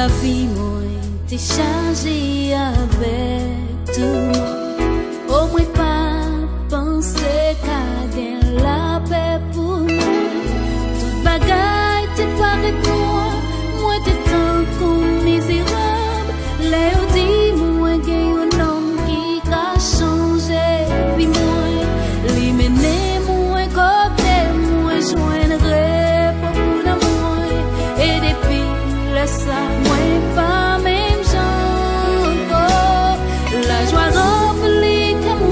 La vie moi t'es chargée avec tout le monde. Au moins pas penser qu'à gagner la paix pour moi. Toute bagaille t'es pareil pour moi. Moi t'es tant comme misérable. Léo dis-moi qu'il y a un homme qui a changé vie moi. Lui mener moi côté moi joindrai pour l'amour. Et depuis le ça moi pas même genre. Oh, la joie remplie comme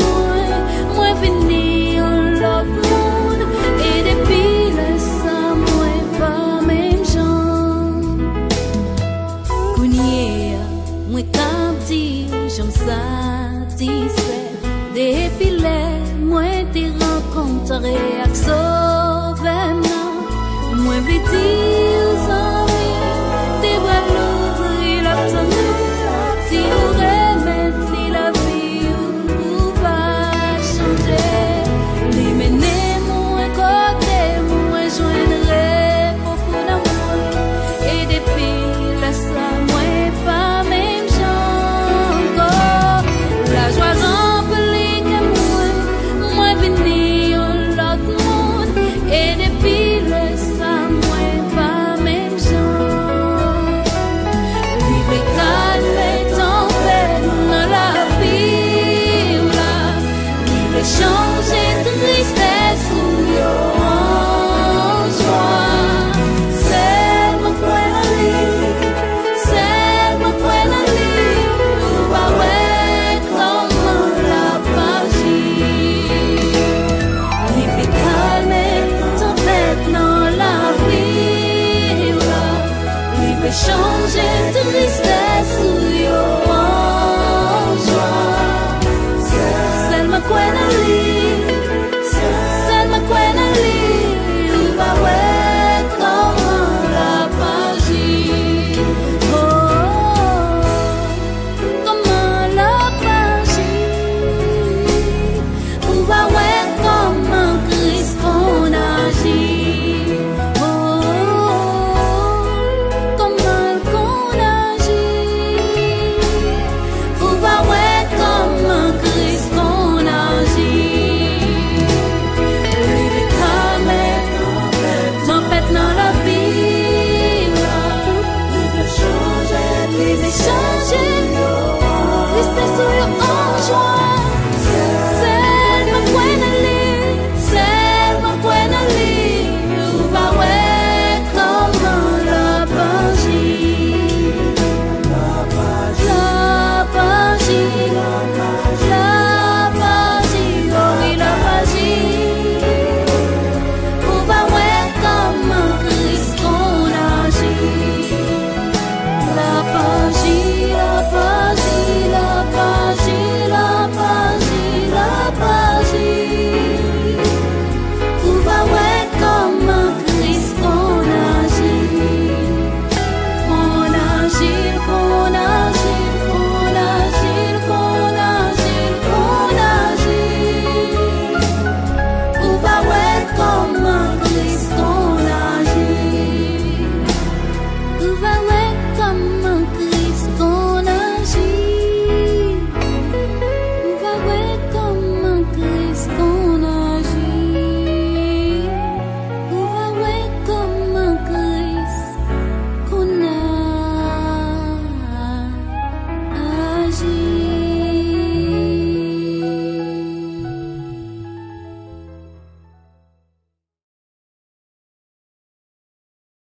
moi fini en l'autre monde. Et depuis le ça moi pas même genre. Kounia moi t'as dit j'aime satisfait. Depuis le moi t'ai rencontré avec Sauveur. Moi petit